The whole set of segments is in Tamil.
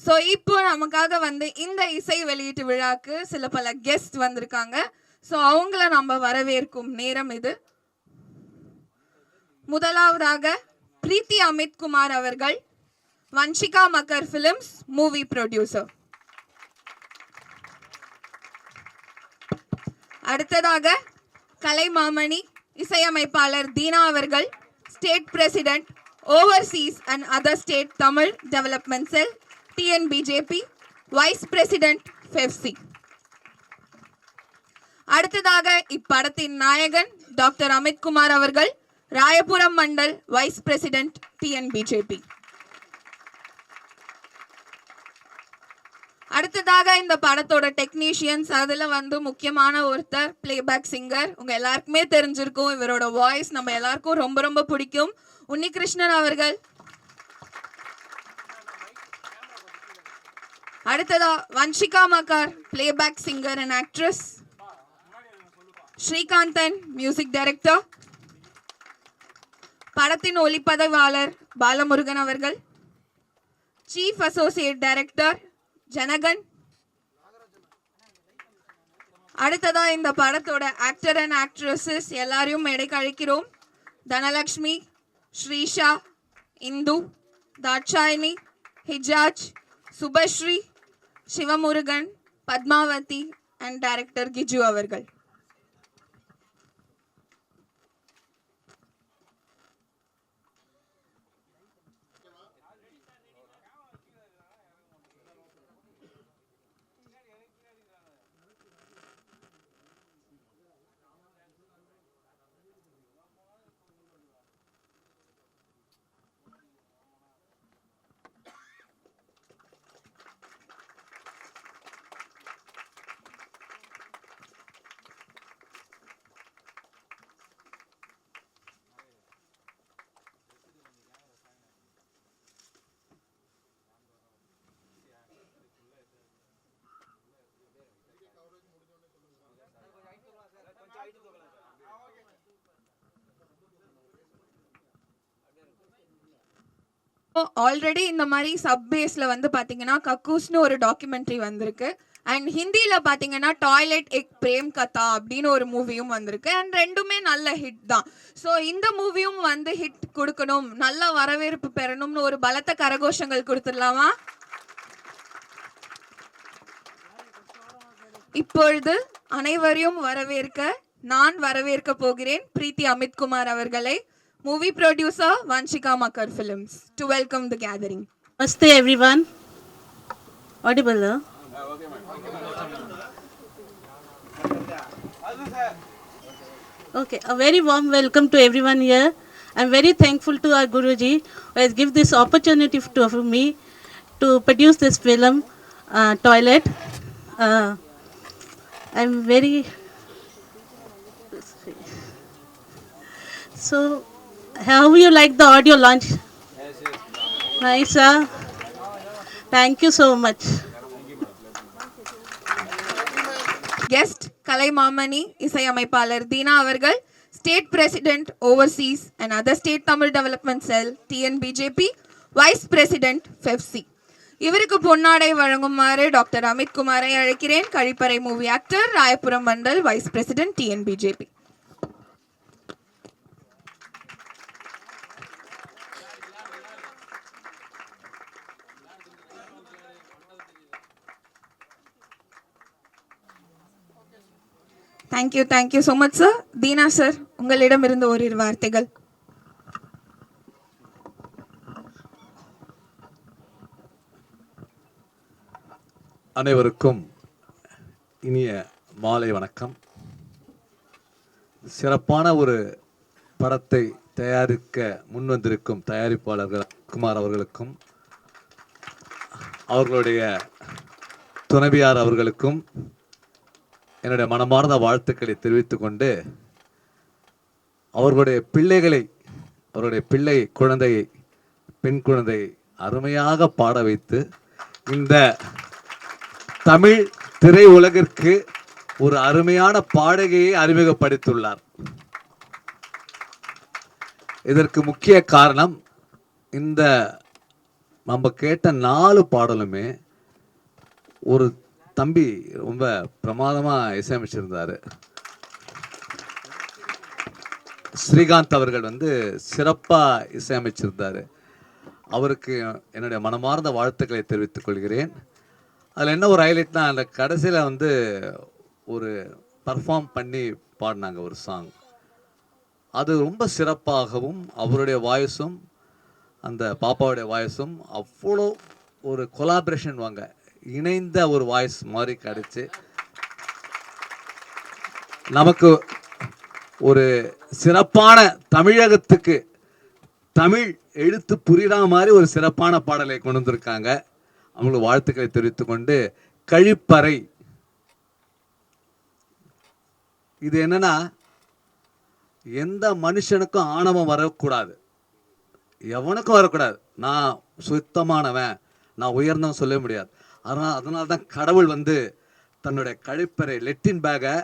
ஸோ இப்போ நமக்காக வந்து இந்த இசை வெளியீட்டு விழாக்கு சில பல கெஸ்ட் வந்திருக்காங்க. ஸோ அவங்கள நம்ம வரவேற்கும் நேரம் இது. முதலாவதாக பிரீத்தி அமித் குமார் அவர்கள், வன்ஷிகா மக்கர் ஃபிலிம்ஸ் மூவி ப்ரொடியூசர். அடுத்ததாக கலைமாமணி இசையமைப்பாளர் தீனா அவர்கள், state president overseas and other state Tamil development cell TNBJP, vice president FEFC. அடுத்ததாக இப்படத்தின் நாயகன் டாக்டர் அமித் குமார் அவர்கள், Royapuram mandal vice president TNBJP. அடுத்ததாக இந்த படத்தோட டெக்னீஷியன்ஸ், அதுல வந்து முக்கியமான ஒருத்தர் பிளேபேக் சிங்கர். உங்க எல்லாருக்குமே தெரிஞ்சிருக்கும், இவரோட வாய்ஸ் நம்ம எல்லாருக்கும் ரொம்ப ரொம்ப பிடிக்கும், உன்னிகிருஷ்ணன் அவர்கள். அடுத்ததா Vanshika Makkar, playback singer and actress. Srikanthan, music director. படத்தின் ஒளிப்பதிவாளர் பாலமுருகன் அவர்கள். Chief associate director Janakan. அடுத்ததா இந்த படத்தோட ஆக்டர் அண்ட் ஆக்ட்ரஸஸ் எல்லாரையும் மேடைக்கு அழைக்கிறோம். தனலக்ஷ்மி, ஸ்ரீஷா, இந்து, தாட்சாயினி, ஹிஜாஜ், சுபஸ்ரீ, சிவமுருகன், பத்மாவதி அண்ட் டைரக்டர் கிஜு அவர்கள். ஆல்ரெடி இந்த மாதிரி சப் பேஸ்ல வந்து பாத்தீங்கன்னா கக்கூஸ்னு ஒரு டாக்குமெண்ட்ரி வந்திருக்கு. அண்ட் ஹிந்தியில பாத்தீங்கன்னா டாய்லெட் எக் பிரேம் கதா அப்படின்னு ஒரு மூவியும் வந்திருக்கு. அண்ட் ரெண்டுமே நல்ல ஹிட் தான். ஸோ இந்த மூவியும் வந்து ஹிட் கொடுக்கணும், நல்ல வரவேற்பு பெறணும்னு ஒரு பலத்த கரகோஷங்கள் கொடுத்துடலாமா? இப்பொழுது அனைவரையும் நான் வரவேற்க போகிறேன் பிரீத்தி அமித் குமார் அவர்களை, movie producer Vanshika Makar Films, to welcome the gathering. Namaste everyone. Audible? Okay, a very warm welcome to everyone here. I'm very thankful to our Guruji who has given this opportunity to me to produce this film, Toilet. I'm very... So, how you like the audio launch? Yes. Nice, huh? Thank you so much. Guest Kalaimamani இசையமைப்பாளர் தீனா அவர்கள், state president overseas and other state Tamil development cell TNBJP, vice president FEFC. இவருக்கு பொன்னாடை வழங்குமாறு டாக்டர் அமித் குமாரை அழைக்கிறேன். Kazhipparai movie actor, Royapuram mandal vice president TNBJP. Thank you so much sir. Deena sir, உங்களிடம் இருந்து ஓரிரு வார்த்தைகள். அனைவருக்கும் இனிய மாலை வணக்கம். சிறப்பான ஒரு படத்தை தயாரிக்க முன்வந்திருக்கும் தயாரிப்பாளர்கள் குமார் அவர்களுக்கும், அவர்களுடைய துணைவியார் அவர்களுக்கும் என்னுடைய மனமார்ந்த வாழ்த்துக்களை தெரிவித்துக் கொண்டு, அவர்களுடைய பிள்ளை குழந்தையை, பெண் குழந்தையை அருமையாக பாட வைத்து இந்த தமிழ் திரை உலகிற்கு ஒரு அருமையான பாடகையை அறிமுகப்படுத்தியுள்ளார். இதற்கு முக்கிய காரணம் இந்த நம்ம கேட்ட 4 பாடலுமே ஒரு தம்பி ரொம்ப பிரமாதமா இசையமைச்சிருந்தாரு. ஸ்ரீகாந்த் அவர்கள் வந்து சிறப்பா இசையமைச்சிருந்தாரு. அவருக்கு என்னுடைய மனமார்ந்த வாழ்த்துக்களை தெரிவித்துக் கொள்கிறேன். அதில் என்ன ஒரு ஹைலைட்னா, அந்த கடைசியில் வந்து ஒரு பர்ஃபார்ம் பண்ணி பாடினாங்க ஒரு சாங். அது ரொம்ப சிறப்பாகவும் அவருடைய வாய்ஸும் அந்த பாப்பாவுடைய வாய்ஸும் அவ்வளோ ஒரு கொலாபரேஷன் வாங்க இணைந்த ஒரு வாய்ஸ் மாதிரி கிடைச்சு நமக்கு ஒரு சிறப்பான தமிழகத்துக்கு தமிழ் எழுத்து புரியுற மாதிரி ஒரு சிறப்பான பாடலை கொண்டு வந்திருக்காங்க. அவங்களுக்கு வாழ்த்துக்களை தெரிவித்துக் கொண்டு, கழிப்பறை இது என்னன்னா, எந்த மனுஷனுக்கும் ஆணவம் வரக்கூடாது, எவனுக்கும் வரக்கூடாது. நான் சுத்தமானவன், நான் உயர்ந்தவன் சொல்ல முடியாது. அதனால தான் கடவுள் வந்து தன்னுடைய கழிப்பறை லெட்டின் பேக்கை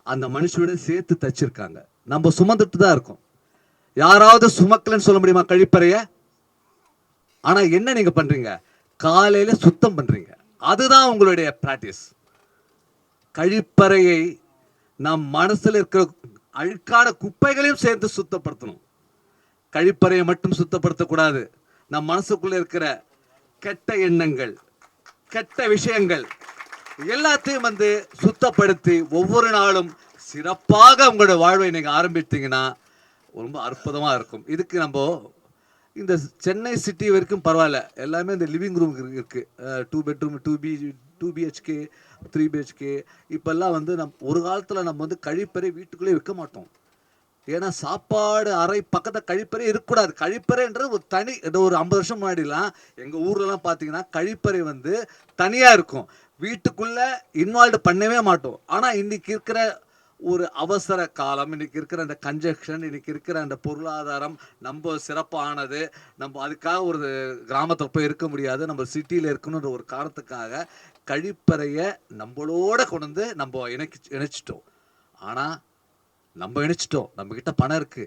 அந்த மனுஷனோட சேர்த்து தச்சிருக்காங்க. நம்ம சுமந்துட்டு தான் இருக்கோம். யாராவது சுமக்கலன்னு சொல்ல முடியுமா கழிப்பறைய? ஆனா என்ன நீங்க பண்றீங்க? காலையில சுத்தம் பண்றீங்க. அதுதான் உங்களுடைய பிராக்டிஸ். கழிப்பறையை நம் மனசுல இருக்கிற அழுக்கான குப்பைகளையும் சேர்த்து சுத்தப்படுத்தணும். கழிப்பறையை மட்டும் சுத்தப்படுத்தக்கூடாது. நம் மனசுக்குள்ள இருக்கிற கெட்ட எண்ணங்கள், கெட்ட விஷயங்கள் எல்லாத்தையும் வந்து சுத்தப்படுத்தி ஒவ்வொரு நாளும் சிறப்பாக உங்களோட வாழ்வை நீங்க ஆரம்பித்தீங்கன்னா ரொம்ப அற்புதமா இருக்கும். இதுக்கு நம்ம இந்த சென்னை சிட்டி வரைக்கும் பரவாயில்ல, எல்லாமே இந்த லிவிங் ரூம் இருக்கு. 2 பெட்ரூம், 2 BHK, 3 BHK. இப்பெல்லாம் வந்து ஒரு காலத்துல நம்ம வந்து கழிப்பறை வீட்டுக்குள்ளே வைக்க மாட்டோம். ஏன்னா சாப்பாடு அறை பக்கத்தில் கழிப்பறை இருக்கக்கூடாது. கழிப்பறைன்றது ஒரு தனி, ஒரு 50 வருஷம் முன்னாடிலாம் எங்கள் ஊர்லலாம் பார்த்தீங்கன்னா கழிப்பறை வந்து தனியாக இருக்கும். வீட்டுக்குள்ளே இன்வால்வ் பண்ணவே மாட்டோம். ஆனால் இன்னைக்கு இருக்கிற ஒரு அவசர காலம், இன்னைக்கு இருக்கிற அந்த கன்ஜெக்ஷன், இன்னைக்கு இருக்கிற அந்த பொருளாதாரம் நம்ம சிறப்பானது, நம்ம அதுக்காக ஒரு கிராமத்தில் போய் இருக்க முடியாது, நம்ம சிட்டியில் இருக்கணுன்ற ஒரு காரணத்துக்காக கழிப்பறையை நம்மளோட கொண்டு வந்து நம்ம இணைச்சிட்டோம். ஆனால் நம்ம இணைச்சிட்டோம், நம்ம கிட்ட பணம் இருக்கு.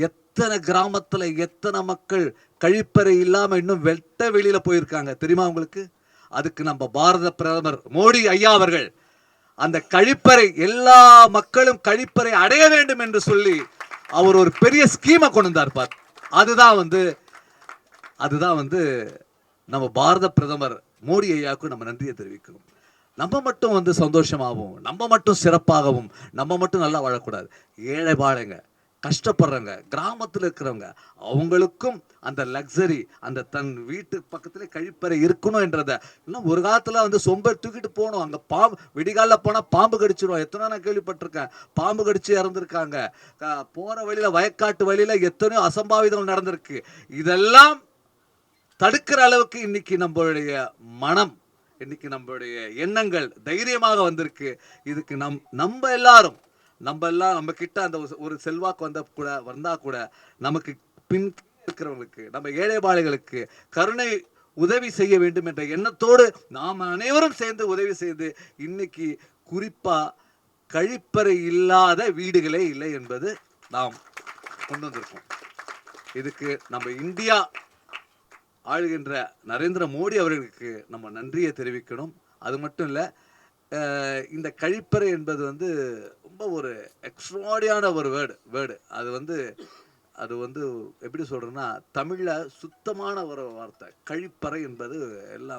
எத்தனை கிராமத்துல எத்தனை மக்கள் கழிப்பறை இல்லாம இன்னும் வெட்ட வெளியில போயிருக்காங்க தெரியுமா உங்களுக்கு? அதுக்கு நம்ம பாரத பிரதமர் மோடி ஐயா அவர்கள் அந்த கழிப்பறை, எல்லா மக்களும் கழிப்பறை அடைய வேண்டும் என்று சொல்லி அவர் ஒரு பெரிய ஸ்கீமை கொண்டு வந்தார் பார். அதுதான் வந்து நம்ம பாரத பிரதமர் மோடி ஐயாவுக்கு நம்ம நன்றியை தெரிவிக்கணும். நம்ம மட்டும் வந்து சந்தோஷமாகவும், நம்ம மட்டும் சிறப்பாகவும், நம்ம மட்டும் நல்லா வாழக்கூடாது. ஏழை பாழைங்க, கஷ்டப்படுறவங்க, கிராமத்தில் இருக்கிறவங்க, அவங்களுக்கும் அந்த லக்ஸரி, அந்த தன் வீட்டு பக்கத்துல கழிப்பறை இருக்கணும் என்றத. இன்னும் ஒரு காலத்துல வந்து சொம்ப தூக்கிட்டு போகணும், அங்க விடிகால போனா பாம்பு கடிச்சிடும். எத்தனை நான் கேள்விப்பட்டிருக்கேன், பாம்பு கடிச்சு இறந்துருக்காங்க. போற வழியில, வயக்காட்டு வழியில எத்தனையோ அசம்பாவிதங்கள் நடந்திருக்கு. இதெல்லாம் தடுக்கிற அளவுக்கு இன்னைக்கு நம்மளுடைய மனம், இன்னைக்கு நம்மளுடைய எண்ணங்கள் தைரியமாக வந்திருக்கு. இதுக்கு நம்ம எல்லாம் நம்ம கிட்ட அந்த ஒரு செல்வாக்கு வந்தா கூட நமக்கு பின் இருக்கிறவங்களுக்கு, நம்ம ஏழை பாளைகளுக்கு கருணை உதவி செய்ய வேண்டும் என்ற எண்ணத்தோடு நாம் அனைவரும் சேர்ந்து உதவி செய்து இன்னைக்கு குறிப்பா கழிப்பறை இல்லாத வீடுகளே இல்லை என்பது நாம் கொண்டு வந்திருக்கோம். இதுக்கு நம்ம இந்தியா ஆளுகின்ற நரேந்திர மோடி அவர்களுக்கு நம்ம நன்றியை தெரிவிக்கணும். அது மட்டும் இல்லை, இந்த கழிப்பறை என்பது வந்து ரொம்ப ஒரு எக்ஸ்ட்ராடியான ஒரு வேர்டு. அது வந்து எப்படி சொல்கிறேன்னா, தமிழில் சுத்தமான ஒரு வார்த்தை. கழிப்பறை என்பது எல்லா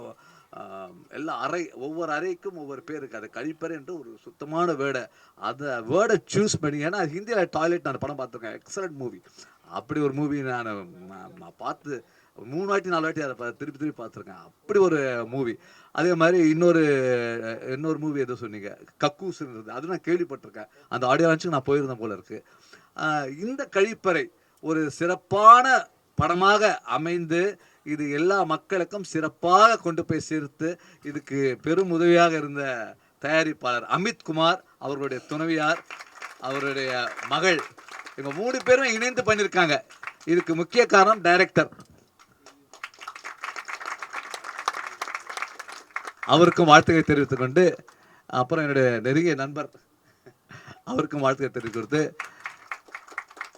ஒவ்வொரு அறைக்கும் ஒவ்வொரு பேர் இருக்குது. அது கழிப்பறை என்று ஒரு சுத்தமான வேர்டை, அந்த வேர்டை சூஸ் பண்ணி, ஏன்னா ஹிந்தியில் டாய்லெட் நான் படம் பார்த்துருக்கேன், எக்ஸலண்ட் மூவி. அப்படி ஒரு மூவி நான் பார்த்து 3 வாட்டி 4 வாட்டி அதை திருப்பி பார்த்துருக்கேன். அப்படி ஒரு மூவி. அதே மாதிரி இன்னொரு மூவி எதோ சொன்னீங்க, கக்கூஸ்ன்றது, அது நான் கேள்விப்பட்டிருக்கேன். அந்த ஆடியோ லான்ச்சுக்கு நான் போயிருந்தேன் போல இருக்கு. இந்த கழிப்பறை ஒரு சிறப்பான படமாக அமைந்து இது எல்லா மக்களுக்கும் சிறப்பாக கொண்டு போய் சேர்த்து இதுக்கு பெரும் உதவியாக இருந்த தயாரிப்பாளர் அமித் குமார், அவர்களுடைய துணைவியார், அவருடைய மகள், இவங்க 3 பேரும் இணைந்து பண்ணியிருக்காங்க. இதுக்கு முக்கிய காரணம் டைரக்டர், அவருக்கும் வாழ்த்துக்களை தெரிவித்துக் கொண்டு, அப்புறம் என்னுடைய நெருங்கிய நண்பர், அவருக்கும் வாழ்த்துக்களை தெரிவிக்கிறது.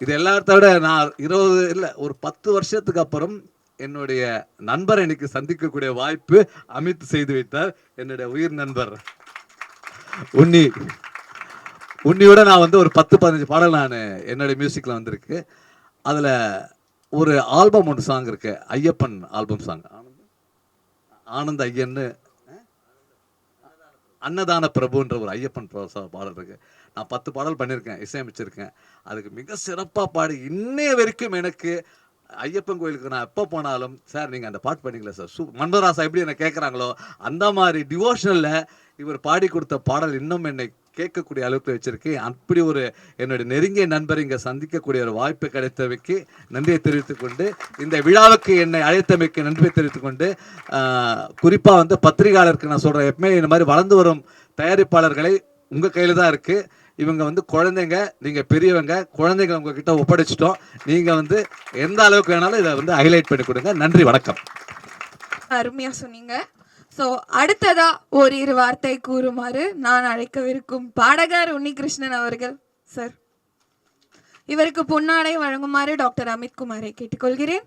இது எல்லாத்த விட நான் 20 இல்லை ஒரு 10 வருஷத்துக்கு அப்புறம் என்னுடைய நண்பரை இன்னைக்கு சந்திக்கக்கூடிய வாய்ப்பு அமித் செய்து வைத்தார். என்னுடைய உயிர் நண்பர் உன்னியோட நான் வந்து ஒரு 10-15 பாடல் நான் என்னுடைய மியூசிக்கில் வந்திருக்கு. அதில் ஒரு ஆல்பம் ஒன்று சாங் இருக்கு, ஐயப்பன் ஆல்பம் சாங், ஆனந்த ஐயன்னு அன்னதான பிரபுன்ற ஒரு ஐயப்பன் பாடல் இருக்கு. நான் 10 பாடல் பண்ணியிருக்கேன், இசையமைச்சிருக்கேன். அதுக்கு மிக சிறப்பாக பாடி இன்னைய வரைக்கும் எனக்கு ஐயப்பன் கோயிலுக்கு நான் எப்போ போனாலும், சார் நீங்கள் அந்த பாட்டு பண்ணீங்களா சார், மன்மதராசா எப்படி என்னை கேட்குறாங்களோ அந்த மாதிரி டிவோஷனலில் இவர் பாடி கொடுத்த பாடல் இன்னும் என்னை கேட்கக்கூடிய அளவுக்கு வச்சிருக்கேன். அப்படி ஒரு என்னுடைய நெருங்கிய நண்பர் இங்கே சந்திக்கக்கூடிய ஒரு வாய்ப்பு கிடைத்தமைக்கு நன்றியை தெரிவித்துக்கொண்டு, இந்த விழாவுக்கு என்னை அழைத்தமைக்கு நன்றியை தெரிவித்துக்கொண்டு, குறிப்பாக வந்து பத்திரிகையாளருக்கு நான் சொல்கிறேன், எப்பவுமே இந்த மாதிரி வளர்ந்து வரும் தயாரிப்பாளர்களை உங்கள் கையில் தான் இருக்குது. இவங்க வந்து குழந்தைங்க, நீங்கள் பெரியவங்க, குழந்தைங்க உங்ககிட்ட ஒப்படைச்சிட்டோம். நீங்கள் வந்து எந்த அளவுக்கு வேணாலும் இதை வந்து ஹைலைட் பண்ணி கொடுங்க. நன்றி, வணக்கம். அருமையா சொன்னீங்க. ஸோ அடுத்ததா ஓரிரு வார்த்தை கூறுமாறு நான் அழைக்கவிருக்கும் பாடகர் உன்னிகிருஷ்ணன் அவர்கள். சார், இவருக்கு பொன்னாடை வழங்குமாறு டாக்டர் அமித் குமாரை கேட்டுக்கொள்கிறேன்.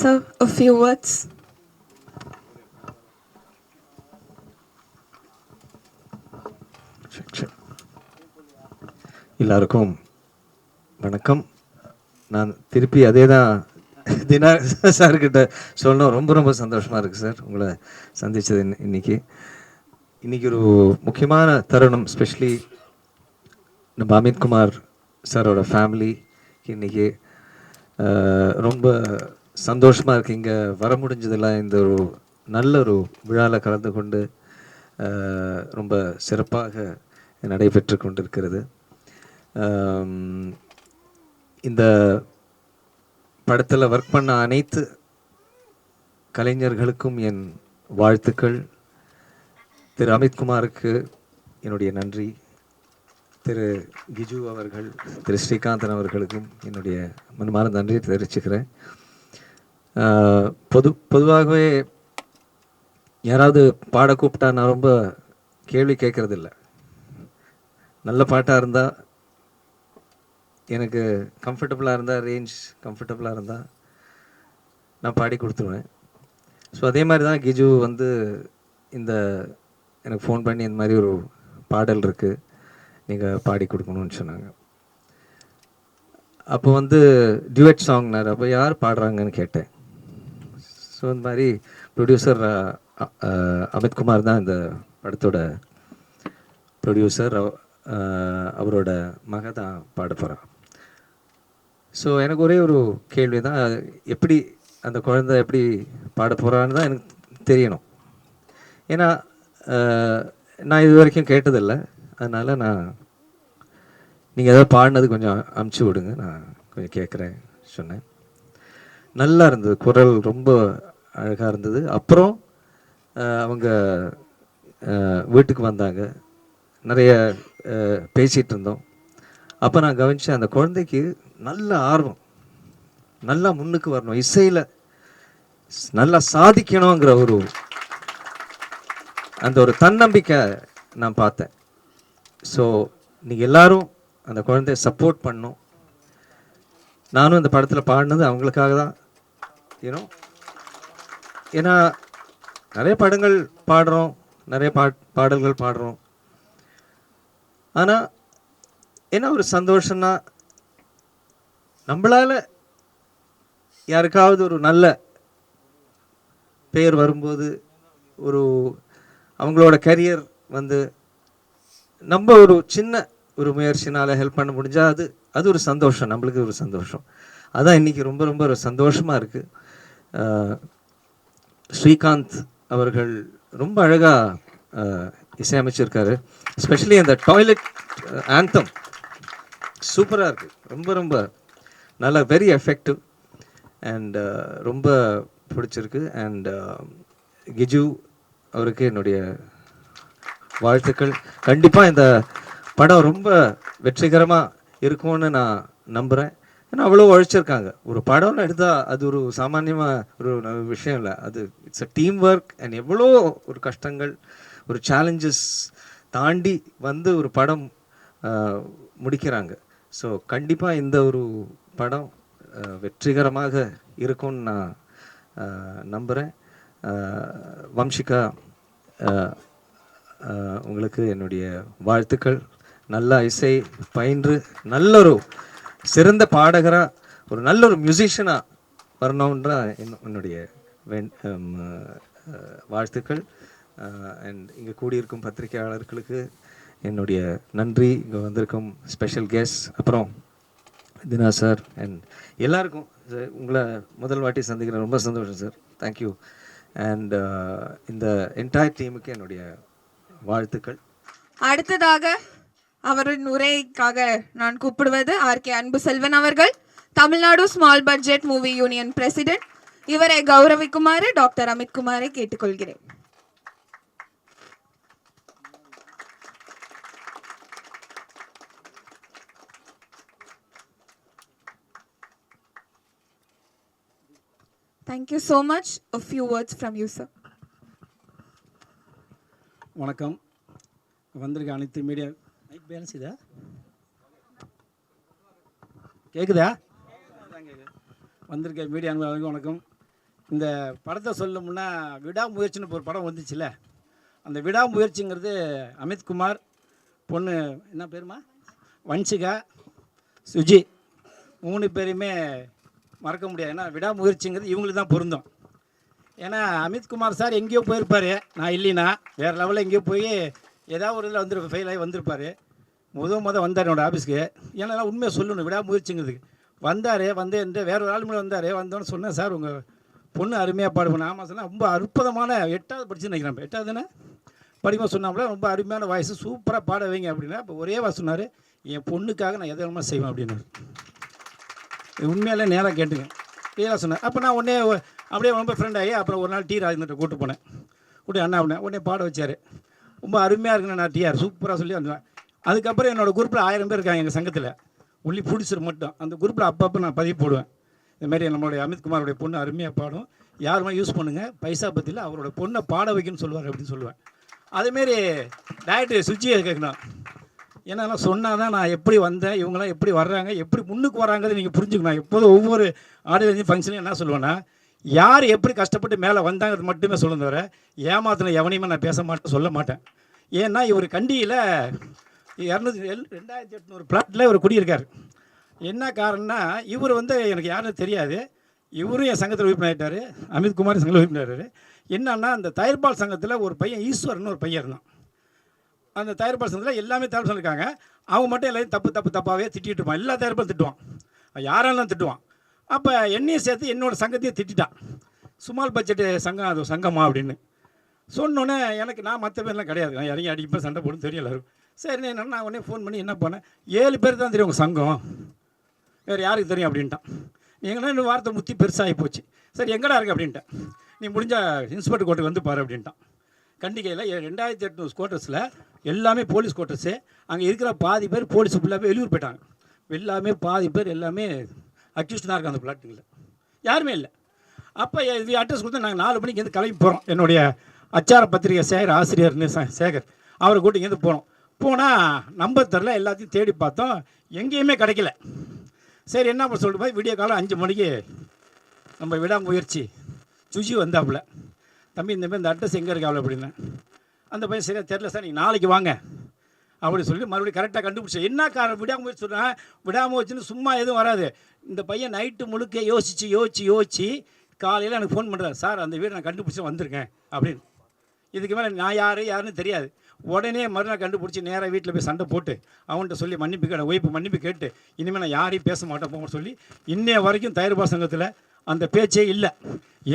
Sir, a few words. எல்லாருக்கும் வணக்கம். நான் திருப்பி அதே தான் தினா சார்கிட்ட சொல்லணும். ரொம்ப ரொம்ப சந்தோஷமாக இருக்குது சார் உங்களை சந்தித்தது. இன்னைக்கு ஒரு முக்கியமான தருணம். ஸ்பெஷலி நம்ம அமித்குமார் சாரோட ஃபேமிலி இன்றைக்கி ரொம்ப சந்தோஷமாக இருக்குது. இங்கே வர முடிஞ்சதெல்லாம் இந்த ஒரு நல்ல ஒரு விழாவில் கலந்து கொண்டு ரொம்ப சிறப்பாக நடைபெற்று கொண்டிருக்கிறது. இந்த படத்தில் ஒர்க் பண்ண அனைத்து கலைஞர்களுக்கும் என் வாழ்த்துக்கள். திரு அமித்குமாருக்கு என்னுடைய நன்றி. திரு கிஜு அவர்கள், திரு ஸ்ரீகாந்தன் அவர்களுக்கும் என்னுடைய மனமார்ந்த நன்றியை தெரிவிச்சுக்கிறேன். பொதுவாகவே யாராவது பாட கூப்பிட்டா நான் ரொம்ப கேள்வி கேட்கறதில்ல. நல்ல பாட்டாக இருந்தால், எனக்கு கம்ஃபர்டபுளாக இருந்தால், ரேஞ்ச் கம்ஃபர்டபுளாக இருந்தால் நான் பாடி கொடுத்துருவேன். ஸோ அதே மாதிரி தான் கிஜு வந்து எனக்கு ஃபோன் பண்ணி இந்த மாதிரி ஒரு பாடல் இருக்குது, நீங்கள் பாடி கொடுக்கணும்னு சொன்னாங்க. அப்போ வந்து டியூட் சாங்னார். அப்போ யார் பாடுறாங்கன்னு கேட்டேன். ஸோ இந்த மாதிரி ப்ரொடியூசர் அமித்குமார் தான் இந்த படத்தோட ப்ரொடியூசர். அவரோட மக தான் பாட போகிறான். ஸோ எனக்கு ஒரே ஒரு கேள்வி தான், எப்படி அந்த குழந்தை எப்படி பாட போகிறான்னு தான் எனக்கு தெரியணும். ஏன்னா நான் இது வரைக்கும் கேட்டதில்லை. அதனால் நீங்கள் எதாவது பாடினது கொஞ்சம் அமுச்சு விடுங்க, நான் கொஞ்சம் கேட்குறேன் சொன்னேன். நல்லா இருந்தது, குரல் ரொம்ப அழகாக இருந்தது. அப்புறம் அவங்க வீட்டுக்கு வந்தாங்க, நிறைய பேசிகிட்டு இருந்தோம். அப்போ நான் கவனித்தேன், அந்த குழந்தைக்கு நல்ல ஆர்வம், நல்லா முன்னுக்கு வரணும், இசையில் நல்லா சாதிக்கணுங்கிற அந்த ஒரு தன்னம்பிக்கை நான் பார்த்தேன். ஸோ நீங்கள் எல்லோரும் அந்த குழந்தைய சப்போர்ட் பண்ணணும். நானும் இந்த படத்தில் பாடினது அவங்களுக்காக தான். ஏன்னா நிறைய படங்கள் பாடுறோம், நிறைய பாடல்கள் பாடுறோம். ஆனால் என்ன ஒரு சந்தோஷம்னா, நம்மளால் யாருக்காவது ஒரு நல்ல பேர் வரும்போது, அவங்களோட கரியர் வந்து நம்ம ஒரு சின்ன ஒரு முயற்சினால் ஹெல்ப் பண்ண முடிஞ்சால் அது ஒரு சந்தோஷம், நம்மளுக்கு ஒரு சந்தோஷம். அதான் இன்றைக்கி ரொம்ப ரொம்ப ஒரு சந்தோஷமாக இருக்குது. ஸ்ரீகாந்த் அவர்கள் ரொம்ப அழகாக இசையமைச்சிருக்காரு. எஸ்பெஷலி அந்த டாய்லெட் ஆந்தம் சூப்பராக இருக்குது. ரொம்ப ரொம்ப நல்லா வெரி எஃபெக்டிவ் அண்ட் ரொம்ப பிடிச்சிருக்கு. அண்ட் கிஜு அவருக்கு என்னுடைய வாழ்த்துக்கள். கண்டிப்பாக இந்த படம் ரொம்ப வெற்றிகரமாக இருக்கும்னு நான் நம்புகிறேன். ஏன்னா அவ்வளோ உழைச்சிருக்காங்க. ஒரு படம்னு எடுத்தால் அது ஒரு சாமானியமாக ஒரு விஷயம் இல்லை. அது it's a team work and எவ்வளோ ஒரு கஷ்டங்கள் ஒரு சேலஞ்சஸ் தாண்டி வந்து ஒரு படம் முடிக்கிறாங்க. ஸோ கண்டிப்பாக இந்த ஒரு படம் வெற்றிகரமாக இருக்கும்னு நான் நம்புகிறேன். வம்சிகா, உங்களுக்கு என்னுடைய வாழ்த்துக்கள். நல்ல இசை பயின்று நல்ல ஒரு சிறந்த பாடகராக ஒரு நல்ல ஒரு மியூசிஷியனாக வரணுன்ற என்னுடைய வாழ்த்துக்கள். அண்ட் இங்கே கூடியிருக்கும் பத்திரிகையாளர்களுக்கு என்னுடைய நன்றி. இங்கே வந்திருக்கும் ஸ்பெஷல் கெஸ்ட், அப்புறம் தினா சார் அண்ட் எல்லாருக்கும். உங்களை முதல் வாட்டி சந்திக்கிறேன், ரொம்ப சந்தோஷம் சார். தேங்க்யூ. அண்ட் இந்த என்டையர் டீமுக்கு என்னுடைய வாழ்த்துக்கள். அடுத்ததாக அவரின் உரைக்காக நான் கூப்பிடுவது ஆர்.கே. அன்பு செல்வன் அவர்கள், Tamil Nadu small budget movie union president. இவரை கௌரவிக்குமாறு டாக்டர் அமித்குமாரை கேட்டுக்கொள்கிறேன். Thank you so much. A few words from you, sir. வணக்கம். வந்திருக்க அனைத்து மீடியா மைக் பேலன்ஸ் இதா கேட்குதா? வந்திருக்க மீடியா அன்பர்களுக்கு வணக்கம். இந்த படத்தை சொல்லணும்னா விடாமுயற்சின்னு ஒரு படம் வந்துச்சுல்ல, அந்த விடாமுயற்சிங்கிறது அமித்குமார், பொண்ணு என்ன பேருமா வன்சிகா, சுஜி, 3 பேரையுமே மறக்க முடியாது. ஏன்னா விடாமுயற்சிங்கிறது இவங்களுக்கு தான் பொருந்தும். ஏன்னா அமித்குமார் சார் எங்கேயோ போயிருப்பார், நான் இல்லைன்னா வேறு லெவலில் எங்கேயோ போய் ஏதாவது ஒரு இதில் வந்து ஃபெயில் ஆகி வந்திருப்பார். வந்தார் என்னோடய ஆஃபீஸ்க்கு. ஏன்னா உண்மையை சொல்லணும், விடாமுயற்சிங்கிறதுக்கு வந்தார். வந்து என்ற வேற ஒரு ஆள் மேலே வந்தோன்னு சொன்னேன், சார் உங்கள் பொண்ணு அருமையாக பாடுவேன். ஆமாம் சொன்னால் ரொம்ப அற்புதமான 8வது படிச்சுன்னு நினைக்கிறேன், 8வதுன்னு படிக்க சொன்னாப்புல ரொம்ப அருமையான வாய்ஸ், சூப்பராக பாட வைங்க அப்படின்னா. இப்போ ஒரே வாய் சொன்னார், என் பொண்ணுக்காக நான் எதை வேணுமா செய்வேன் அப்படின்னு. உண்மையிலே நேராக கேட்டுங்க, கிளியராக சொன்னேன். அப்போ நான் உடனே அப்படியே ரொம்ப ஃப்ரெண்ட் ஆகி அப்புறம் ஒரு நாள் ராஜேந்திரன் கூப்பிட்டு போனேன். அண்ணா அப்படின்னா உடனே பாட வச்சார். ரொம்ப அருமையாக இருக்குண்ணா, நான் டிஆர் சூப்பராக சொல்லி வந்தேன். அதுக்கப்புறம் என்னோடய குரூப்பில் 1000 பேர் இருக்காங்க எங்கள் சங்கத்தில், ஒன்லி ப்ரொடியூசர் மட்டும். அந்த குரூப்பில் அப்பப்போ நான் பதிவு போடுவேன். இதுமாரி நம்மளுடைய அமித்குமாரோடைய பொண்ணு அருமையாக பாடும், யாருமே யூஸ் பண்ணுங்கள், பைசா பற்றியில் அவரோட பொண்ணை பாட வைக்கணும்னு சொல்லுவார் அப்படின்னு சொல்லுவேன். அதேமாரி டைரக்டர் சுஜியை கேட்கணும். ஏன்னா சொன்னால் தான் நான் எப்படி வந்தேன், இவங்களாம் எப்படி வர்றாங்க, எப்படி முன்னுக்கு வராங்கிறது நீங்கள் புரிஞ்சுக்கணும். எப்போதும் ஒவ்வொரு ஆடியோ ஃபங்க்ஷனையும் என்ன சொல்லுவேன்னா, யார் எப்படி கஷ்டப்பட்டு மேலே வந்தாங்கிறது மட்டுமே சொல்ல தவிர ஏமாத்தின எவனையுமே நான் பேச மாட்டேன், சொல்ல மாட்டேன். ஏன்னா இவர் கண்டியில் 2800 பிளாட்டில் இவர் குடியிருக்கார். என்ன காரணம்னா இவர் எனக்கு யாருன்னு தெரியாது, இவரும் என் சங்கத்தில் உறுப்பினர் ஆகிட்டார், அமித்குமார் சங்கத்தில் உறுப்பினர். என்னன்னா அந்த தயிர்பால் சங்கத்தில் ஒரு பையன் ஈஸ்வரன் ஒரு பையன் இருந்தான். அந்த தயாரிப்பாளர் சங்கத்தில் எல்லாமே தயாரிப்பு சொல்லியிருக்காங்க. அவங்க மட்டும் எல்லாத்தையும் தப்பாகவே திட்டிகிட்டு இருப்பான். எல்லா தயாரிப்பாலும் திட்டுவான், யாரெல்லாம் திட்டுவான். அப்போ என்னையும் சேர்த்து என்னோடய சங்கத்தையும் திட்டான். ஸ்மால் பட்ஜெட்டு சங்கம், அது சங்கமா அப்படின்னு சொன்னோன்னே எனக்கு நான் மற்ற பேர்லாம் கிடையாது, நான் இறங்கி அடிப்பேன், சண்டை போடும் தெரியும் எல்லாரும். சரி என்ன நான் உடனே ஃபோன் பண்ணி என்ன பண்ணேன், 7 பேர் தான் தெரியும் உங்கள் சங்கம், வேறு யாருக்கு தெரியும் அப்படின்ட்டான். எங்கன்னா இன்னும் வார்த்தை முத்தி பெருசாகி போச்சு. சரி எங்கடா இருக்கு அப்படின்ட்டேன். நீ முடிஞ்சால் இன்ஸ்பெக்டர் கோர்ட்டுக்கு வந்து பாரு அப்படின்ட்டான். கண்டிகையில் 2800 குவார்ட்டர்ஸில் எல்லாமே போலீஸ் குவார்ட்டர்ஸு. அங்கே இருக்கிற பாதி பேர் போலீஸ் ஃபுல்லாகவே வெளியூர் போயிட்டாங்க. எல்லாமே பாதி பேர் எல்லாமே அக்யூஸ்டாக இருக்காங்க அந்த பிளாட்டுங்களில், யாருமே இல்லை. அப்போ இது அட்ரஸ் கொடுத்து நாங்கள் 4 மணிக்கு வந்து கிளம்பி போகிறோம். என்னுடைய அச்சார பத்திரிகை சேகர் ஆசிரியர்னு சேகர் அவரை கூட்டி இங்கேருந்து போகிறோம். போனால் நம்பர் தரல, எல்லாத்தையும் தேடி பார்த்தோம், எங்கேயுமே கிடைக்கல. சரி என்ன பண்ண சொல்லிட்டு போய் விடிய காலம் 5 மணிக்கு நம்ம விடாமுயற்சி சுஜி வந்தாப்புல, தம்பி இந்த மாதிரி இந்த அட்ரஸ் எங்கே இருக்காவில் அப்படின்னு. அந்த பையன் சரியாக தெரில சார், நீங்கள் நாளைக்கு வாங்க அப்படின்னு சொல்லி மறுபடியும் கரெக்டாக கண்டுபிடிச்சேன். என்ன காரணம், விடாமுயற்சி சொல்கிறேன், விடாமுயற்சின்னு சும்மா எதுவும் வராது. இந்த பையன் நைட்டு முழுக்க யோசித்து காலையில் எனக்கு ஃபோன் பண்ணுறாரு, சார் அந்த வீடு நான் கண்டுபிடிச்சி வந்திருக்கேன் அப்படின்னு. இதுக்கு மேலே நான் யாருன்னு தெரியாது. உடனே மறுநாள் கண்டுபிடிச்சி நேராக வீட்டில் போய் சண்டை போட்டு அவன்கிட்ட சொல்லி மன்னிப்பு கேட்ட ஒய்ஃபு மன்னிப்பு கேட்டு இனிமேல் நான் யாரையும் பேச மாட்டேன் போங்கன்னு சொல்லி இன்னைய வரைக்கும் தயாரிப்பா சங்கத்தில் அந்த பேச்சே இல்லை.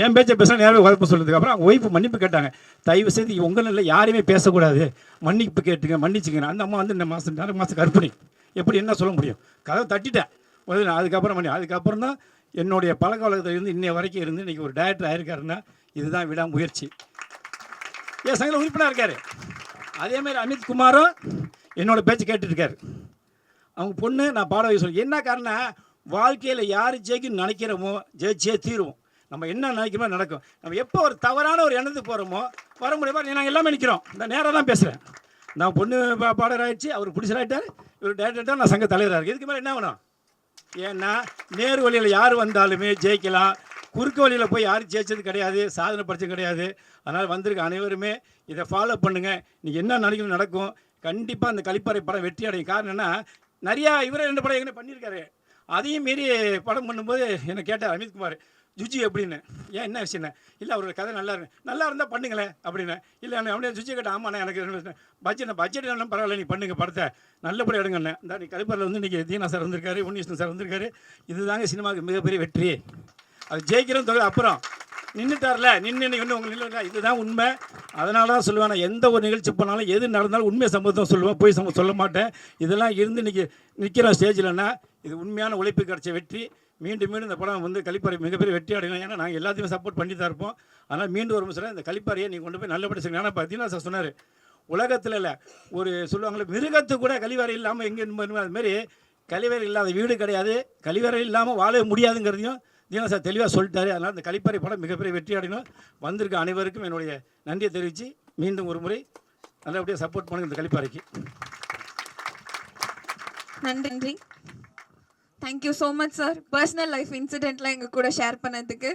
என் பேச்சை பேச நேரம் குழப்பம் சொல்கிறதுக்கப்புறம் அவங்க ஒய்ஃபு மன்னிப்பு கேட்டாங்க, தயவு செய்து உங்களில் யாரையுமே பேசக்கூடாது, மன்னிப்பு கேட்டுங்க, மன்னிச்சுங்க. அந்த அம்மா இந்த மாதம் 2 மாதம் கர்ப்பிணி, எப்படி என்ன சொல்ல முடியும், கதவை தட்டிட்டேன். அதுக்கப்புறம் தான் என்னுடைய பழக்க வழக்கத்தில் இருந்து இன்னைய வரைக்கும் இருந்து இன்றைக்கி ஒரு டைரக்டர் ஆயிருக்காருன்னா இதுதான் விடாமுயற்சி. என் சங்கத்தில் உறுப்பினராக இருக்கார். அதேமாதிரி அமித்குமாரும் என்னோடய பேச்சு கேட்டுருக்காரு. அவங்க பொண்ணு நான் பாட வைக்க சொல்லி என்ன காரணம், வாழ்க்கையில் யார் ஜெயிக்கணும்னு நினைக்கிறோமோ ஜெயிச்சே தீருவோம். நம்ம என்ன நினைக்கிறோமோ நடக்கும். நம்ம எப்போ ஒரு தவறான ஒரு எண்ணத்துக்கு போகிறோமோ வர முடியுமா, நாங்கள் எல்லாமே நிற்கிறோம். இந்த நேராக தான் பேசுகிறேன். நான் பொண்ணு பாடகர் ஆகிடுச்சு, அவர் பிடிச்சராகிட்டார், இவர் டேரக்டர், நான் சங்க தலைவராக இருக்குது. இதுக்கு மேலே என்ன வேணும்? ஏன்னா நேரு வழியில் யார் வந்தாலுமே ஜெயிக்கலாம். குறுக்கு வழியில் போய் யாரும் ஜெயிச்சது கிடையாது, சாதனை படித்தது கிடையாது. அதனால் வந்திருக்க அனைவருமே இதை ஃபாலோ பண்ணுங்கள். நீங்கள் என்ன நினைக்கணும் நடக்கும். கண்டிப்பாக அந்த கலிப்பாறை படம் வெற்றி அடையும். காரணம் என்ன, நிறையா இவரே 2 படம் எங்கே பண்ணியிருக்காரு. அதையும் மீறி படம் பண்ணும்போது என்னை கேட்டார் அமித்குமார், ஜுஜி அப்படின்னு. ஏன் என்ன விஷயம்ண்ணே? இல்லை அவரோட கதை நல்லா இருந்தால் பண்ணுங்களேன் அப்படின்னு. இல்லை அப்படியே ஜுஜி கேட்டேன். ஆமாண்ணே எனக்கு பட்ஜெட் என்ன பரவாயில்ல, நீ பண்ணுங்க படத்தை நல்லபடியாக எடுங்கண்ணே. இந்த நீ கலிப்பாரில் வந்து இன்றைக்கி தீனா சார் வந்திருக்காரு, உன்னிகிருஷ்ணன் சார் வந்திருக்காரு. இதுதாங்க சினிமாவுக்கு மிகப்பெரிய வெற்றி. அது ஜெயிக்கிறோம் தொகை அப்புறம் நின்றுட்டார்ல, நின்று இன்னும் உங்களுக்கு நில்லுங்க. இதுதான் உண்மை. அதனால தான் சொல்லுவேன், நான் எந்த ஒரு நிகழ்ச்சி போனாலும் எது நடந்தாலும் உண்மையை சம்பவம் சொல்லுவேன், போய் சொல்ல மாட்டேன். இதெல்லாம் இருந்து இன்றைக்கி நிற்கிற ஸ்டேஜில்னா இது உண்மையான உழைப்பு கிடைச்ச வெற்றி. மீண்டும் இந்த படம் வந்து கலிப்பாறை மிகப்பெரிய வெற்றி அடையணும். ஏன்னா நாங்கள் எல்லாத்தையுமே சப்போர்ட் பண்ணி தான் இருப்போம். ஆனால் மீண்டும் ஒரு முறை இந்த கலிப்பாறையை நீங்கள் கொண்டு போய் நல்லபடி செய்யணும். ஏன்னா பார்த்தீங்கன்னா சார் சொன்னார், உலகத்தில் இல்லை ஒரு சொல்லுவாங்களே மிருகத்துக்கு கூட கழிவறை இல்லாமல் எங்கே அதுமாரி கழிவறை இல்லாத வீடு கிடையாது, கழிவறை இல்லாமல் வாழ முடியாதுங்கிறதையும் தீனா சார் தெளிவாக சொல்லிட்டாரு. அதனால் இந்த கலிப்பாறை படம் மிகப்பெரிய வெற்றி அடையணும். வந்திருக்க அனைவருக்கும் என்னுடைய நன்றியை தெரிவித்து மீண்டும் ஒரு முறை நல்லபடியாக சப்போர்ட் பண்ணுங்க இந்த கலிப்பாறைக்கு. நன்றி. Thank you so much sir, personal life இன்சிடென்ட்லாம் எங்கள் கூட ஷேர் பண்ணதுக்கு.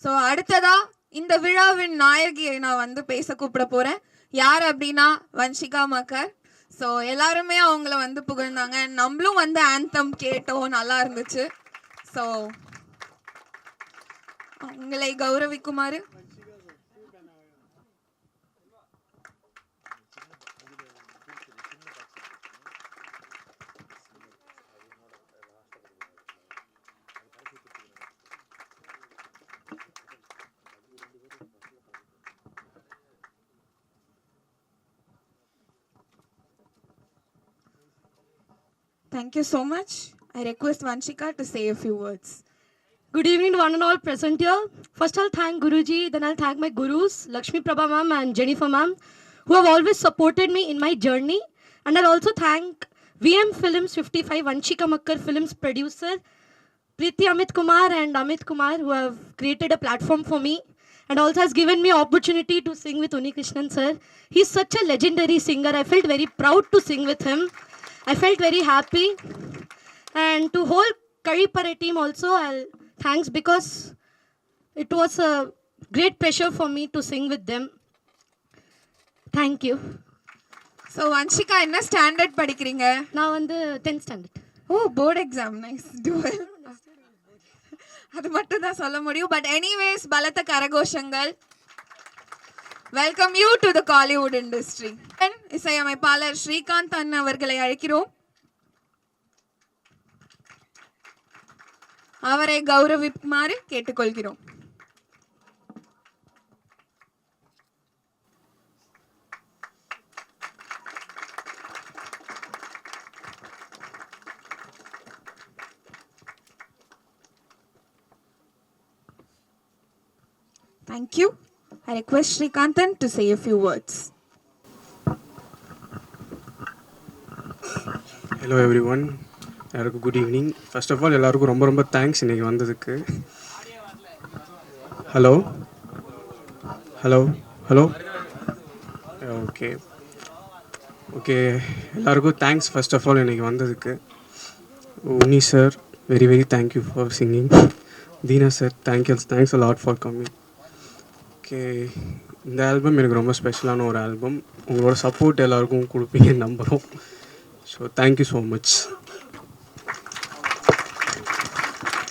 ஸோ அடுத்ததாக இந்த விழாவின் நாயகியை நான் வந்து பேச கூப்பிட போகிறேன். யார் அப்படின்னா வன்ஷிகா மக்கர். ஸோ எல்லாருமே அவங்கள வந்து புகழ்ந்தாங்க. நம்மளும் வந்து ஆந்தம் கேட்டோம், நல்லா இருந்துச்சு. ஸோ உங்களை கௌரவிக்குமாறு Thank you so much. I request Vanshika to say a few words. Good evening to one and all present here. First I'll thank Guruji, then I'll thank my gurus, Lakshmi Prabha ma'am and Jennifer ma'am, who have always supported me in my journey. And I'll also thank VM Films 55, Vanshika Makkar Films producer, Preeti Amit Kumar and Amit Kumar, who have created a platform for me and also has given me opportunity to sing with Unnikrishnan sir. He's such a legendary singer. I felt very proud to sing with him. I felt very happy. And to whole Kalipare team also, thanks, because it was a great pleasure for me to sing with them. Thank you. So Vanshika என்ன ஸ்டாண்டர்ட் படிக்கிறீங்க? நான் வந்து 10th standard. Oh, board exam. Nice. டுவெல் அது மட்டும் தான் சொல்ல முடியும். பட் எனிவேஸ், பலத்த கரகோஷங்கள். Welcome you to the Kollywood industry. இசையமைப்பாளர் ஸ்ரீகாந்த் அண்ணன் அவர்களை அழைக்கிறோம். அவரை கௌரவிக்குமாறு கேட்டுக்கொள்கிறோம். Thank you. I request Srikanthan to say a few words. Hello everyone. எல்லாருக்கும் good evening. First of all எல்லாருக்கும் ரொம்ப ரொம்ப தேங்க்ஸ் இன்றைக்கி வந்ததுக்கு. Hello hello hello okay okay எல்லாருக்கும் தேங்க்ஸ் ஃபர்ஸ்ட் ஆஃப் ஆல் இன்றைக்கி வந்ததுக்கு. Unni sir, very very thank you for singing. Dheena sir, thanks a lot for coming. Okay, இந்த ஆல்பம் எனக்கு ரொம்ப ஸ்பெஷலான ஒரு ஆல்பம். உங்களோட சப்போர்ட் எல்லாருக்கும் கொடுப்பீங்கன்னு நம்புகிறோம். So thank you so much.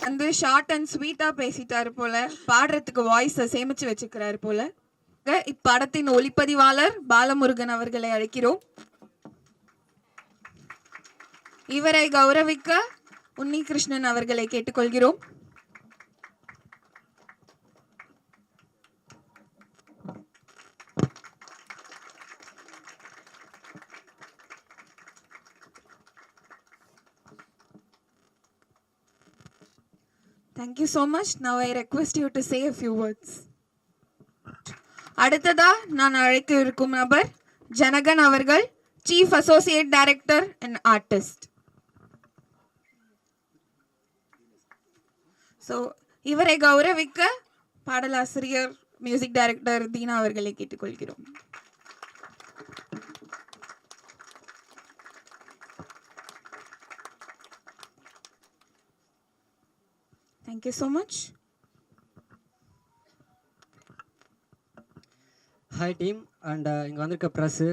வந்து ஷார்ட் அண்ட் ஸ்வீட்டாக பேசிட்டாரு போல, பாடுறதுக்கு வாய்ஸை சேமித்து வச்சுக்கிறாரு போல. இப்படத்தின் ஒளிப்பதிவாளர் பாலமுருகன் அவர்களை அழைக்கிறோம். இவரை கௌரவிக்க உன்னிகிருஷ்ணன் அவர்களை கேட்டுக்கொள்கிறோம். Thank you so much. Now I request you to say a few words. அடுத்ததா நான் அழைக்க இருக்கும் நபர் ஜனகன் அவர்கள், chief associate director and artist. So இவரை கௌரவிக்க பாடலாசிரியர் மியூசிக் டைரக்டர் தீனா அவர்களை கேட்டுக்கொள்கிறோம். Thank you so much. Hi team and இங்கே வந்திருக்க press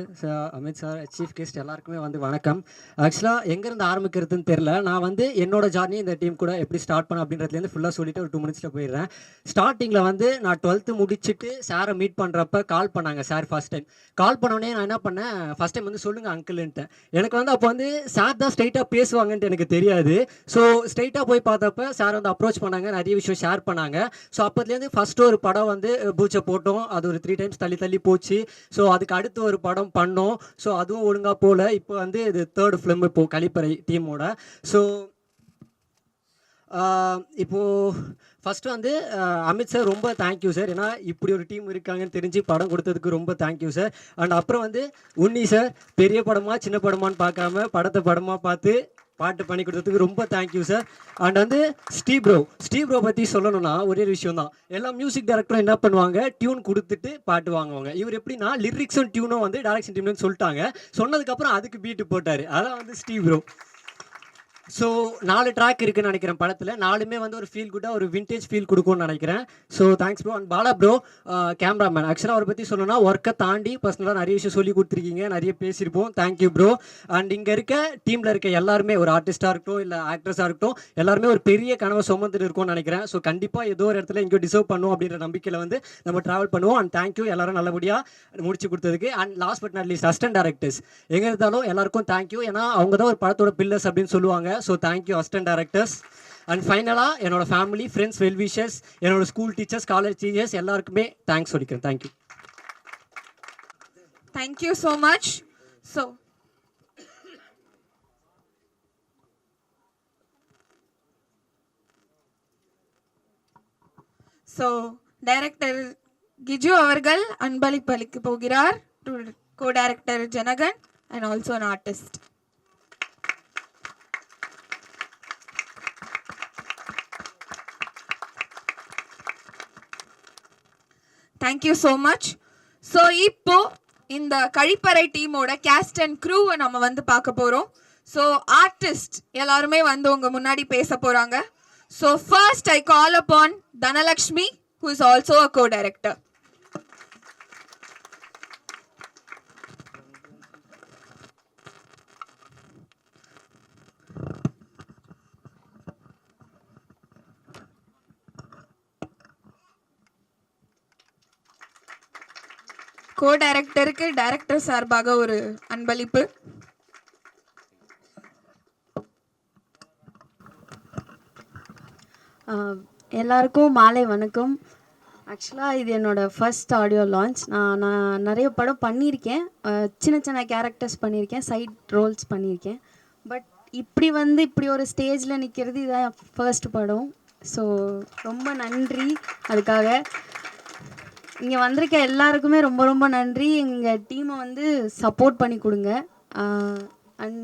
Amit sir, chief guest எல்லாருக்குமே வணக்கம். ஆக்சுவலாக எங்கேருந்து ஆரம்பிக்கிறதுன்னு தெரில. நான் என்னோட ஜார்னி இந்த டீம் கூட எப்படி ஸ்டார்ட் பண்ண அப்படின்றதுலேருந்து ஃபுல்லாக சொல்லிவிட்டு ஒரு 2 மினிட்ஸில் போயிடுறேன். ஸ்டார்டிங்கில் நான் 12th முடிச்சுட்டு சாரை மீட் பண்ணுறப்ப கால் பண்ணாங்க சார். ஃபஸ்ட் டைம் கால் பண்ணோடனே நான் என்ன பண்ணேன், ஃபஸ்ட் டைம் சொல்லுங்கள் அங்கிள்ன்ட்டேன். எனக்கு அப்போ சார் தான் ஸ்ட்ரைட்டாக பேசுவாங்கன்ட்டு எனக்கு தெரியாது. ஸோ ஸ்ட்ரைட்டாக போய் பார்த்தப்ப சார் அப்ரோச் பண்ணாங்க, நிறைய விஷயம் ஷேர் பண்ணாங்க. ஸோ அப்போதுலேருந்து ஃபஸ்ட்டு ஒரு படம் பூச்சை போட்டோம். அது ஒரு 3 times தள்ளி போச்சு. ஸோ அதுக்கு அடுத்து ஒரு படம் பண்ணோம். ஸோ அதுவும் ஒழுங்காக போகல. இப்போ இது 3rd ஃபிலிம் இப்போது கழிப்பறை டீமோட. ஸோ இப்போது ஃபஸ்ட்டு அமித் சார் ரொம்ப தேங்க்யூ சார். ஏன்னா இப்படி ஒரு டீம் இருக்காங்கன்னு தெரிஞ்சு படம் கொடுத்ததுக்கு ரொம்ப தேங்க்யூ சார். அண்ட் அப்புறம் உன்னி சார், பெரிய படமா சின்ன படமான்னு பார்க்காம படத்தை படமாக பார்த்து பாட்டு பண்ணி கொடுத்ததுக்கு ரொம்ப thank you sir. And Steve bro பற்றி சொல்லணும்னா ஒரே விஷயம் தான். எல்லா மியூசிக் டைரக்டரும் என்ன பண்ணுவாங்க, டியூன் கொடுத்துட்டு பாட்டு வாங்குவாங்க. இவர் எப்படின்னா லிரிக்ஸும் டியூனும் டைரக்ஷன் டீம்னு சொல்லிட்டாங்க. சொன்னதுக்கப்புறம் அதுக்கு பீட்டு போட்டார். அதான் ஸ்டீவ் ப்ரோ. ஸோ 4 ட்ராக் இருக்குன்னு நினைக்கிறேன் படத்தில். 4மே ஒரு ஃபீல் குட்டாக ஒரு விண்டேஜ் ஃபீல் கொடுக்கும்னு நினைக்கிறேன். So thanks bro. And Bala bro, cameraman. ஆக்சுவலாக அவரை பற்றி சொல்லணும்னா ஒர்க்கை தாண்டி பர்சனலாக நிறைய விஷயம் சொல்லி கொடுத்துருக்கீங்க, நிறைய பேசியிருப்போம். Thank you bro. அண்ட் இங்கே இருக்க டீமில் இருக்க எல்லாருமே, ஒரு ஆர்டிஸ்டாக இருக்கட்டும் இல்லை ஆக்ட்ரஸாக இருக்கட்டும், எல்லாருமே ஒரு பெரிய கனவை சுமந்துட்டு இருக்கும்னு நினைக்கிறேன். ஸோ கண்டிப்பாக ஏதோ ஒரு இடத்துல இங்கே டிசர்வ் பண்ணுவோம் அப்படின்ற நம்பிக்கையில் நம்ம ட்ராவல் பண்ணுவோம். அண்ட் தேங்க்யூ எல்லாரும் நல்லபடியாக முடிச்சு கொடுத்ததுக்கு. And last but not least assistant directors எங்கே இருந்தாலும் எல்லாருக்கும் தேங்க்யூ. ஏன்னா அவங்க தான் ஒரு படத்தோட பில்லர்ஸ் அப்படின்னு சொல்லுவாங்க. So thank you assistant directors. And ஃபைனலாக என்னோட ஃபேமிலி, ஃப்ரெண்ட்ஸ், வெல்விஷர்ஸ், என்னோட ஸ்கூல் டீச்சர்ஸ், காலேஜ் டீச்சர்ஸ் எல்லாருக்குமே தேங்க்ஸ் சொல்லிக்கிறேன். Thank you. Thank you so much. So director Giju அவர்கள் அன்பளிப்பு அளிக்க போகிறார். co-director Janakan and also an artist. Thank you so much. So இப்போ இந்த கழிப்பறை டீமோட கேஸ்ட் அண்ட் க்ரூவை நம்ம பார்க்க போகிறோம். ஸோ ஆர்டிஸ்ட் எல்லாருமே உங்க முன்னாடி பேச போகிறாங்க. So first I call upon Dhanalakshmi, who is also a co-director. co-directorக்கு டைரக்டர் சார்பாக ஒரு அன்பளிப்பு. எல்லாருக்கும் மாலை வணக்கம். ஆக்சுவலாக இது என்னோடய ஃபர்ஸ்ட் ஆடியோ லான்ச். நான் நிறைய படம் பண்ணியிருக்கேன், சின்ன கேரக்டர்ஸ் பண்ணியிருக்கேன், சைட் ரோல்ஸ் பண்ணியிருக்கேன். பட் இப்படி ஒரு ஸ்டேஜில் நிற்கிறது இதான் ஃபர்ஸ்ட் படம். ஸோ ரொம்ப நன்றி அதுக்காக. இங்கே வந்திருக்க எல்லாருக்குமே ரொம்ப ரொம்ப நன்றி. எங்கள் டீமை சப்போர்ட் பண்ணி கொடுங்க. அண்ட்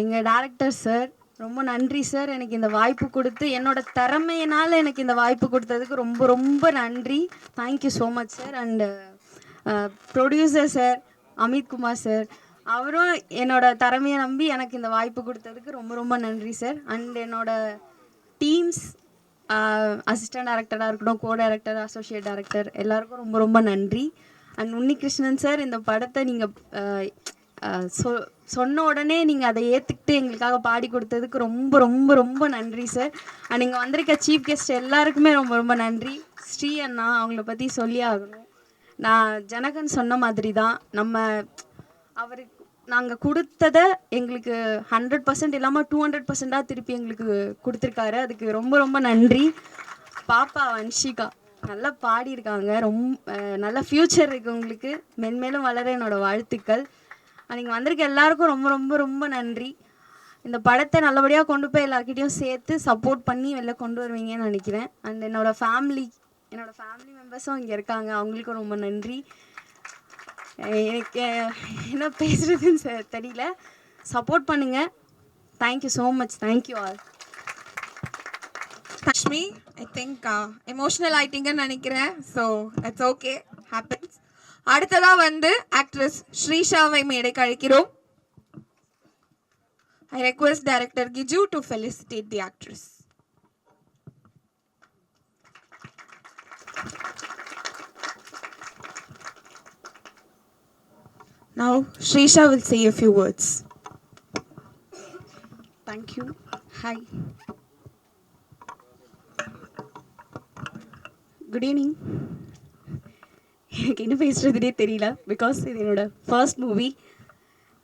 எங்கள் டைரக்டர் சார் ரொம்ப நன்றி சார். எனக்கு இந்த வாய்ப்பு கொடுத்து, என்னோடய திறமையினால் எனக்கு இந்த வாய்ப்பு கொடுத்ததுக்கு ரொம்ப ரொம்ப நன்றி. Thank you so much sir. And producer sir Amit Kumar sir, அவரும் என்னோடய திறமையை நம்பி எனக்கு இந்த வாய்ப்பு கொடுத்ததுக்கு ரொம்ப ரொம்ப நன்றி சார். அண்ட் என்னோடய டீம்ஸ், அசிஸ்டன்ட் டைரக்டராக இருக்கட்டும், co-director, அசோசியேட் டைரக்டர், எல்லாருக்கும் ரொம்ப ரொம்ப நன்றி. அண்ட் உன்னிகிருஷ்ணன் சார், இந்த படத்தை நீங்கள் சொன்ன உடனே நீங்கள் அதை ஏற்றுக்கிட்டு எங்களுக்காக பாடி கொடுத்ததுக்கு ரொம்ப ரொம்ப ரொம்ப நன்றி சார். அண்ட் இங்கே வந்திருக்க சீஃப் கெஸ்ட் எல்லாருக்குமே ரொம்ப ரொம்ப நன்றி. ஸ்ரீ அண்ணா, அவங்கள பற்றி சொல்லி ஆகணும். நான் ஜனகன் சொன்ன மாதிரி தான், அவருக்கு நாங்கள் கொடுத்ததை எங்களுக்கு 100% இல்லாமல் 200% திருப்பி எங்களுக்கு கொடுத்துருக்காரு. அதுக்கு ரொம்ப ரொம்ப நன்றி. பாப்பா வன்ஷிகா நல்லா பாடியிருக்காங்க. நல்ல ஃப்யூச்சர் இருக்குது உங்களுக்கு, மென்மேலும் வளர என்னோடய வாழ்த்துக்கள். நீங்கள் வந்திருக்க எல்லாருக்கும் ரொம்ப ரொம்ப ரொம்ப நன்றி. இந்த படத்தை நல்லபடியாக கொண்டு போய் எல்லாருக்கிட்டையும் சேர்த்து சப்போர்ட் பண்ணி வெளில கொண்டு வருவீங்கன்னு நினைக்கிறேன். அண்ட் என்னோடய ஃபேமிலி மெம்பர்ஸும் இங்கே இருக்காங்க, அவங்களுக்கும் ரொம்ப நன்றி. எனக்கு என்ன பேசுகிறதுன்னு தெரியல. சப்போர்ட் பண்ணுங்கள். Thank you so much. Thank you all. Lakshmi, I think emotional ஆயிட்டீங்கன்னு நினைக்கிறேன். So it's okay, happens. அடுத்ததாக வந்து ஆக்ட்ரஸ் ஸ்ரீஷாவை மேடைக்கு அழைக்கிறோம். I request Director Giju to felicitate the actress. Now, Shrisha will say a few words. Thank you. Hi. Good evening. எனக்கு என்ன பேசுகிறதுனே தெரியல, பிகாஸ் இது என்னோட ஃபர்ஸ்ட் மூவி.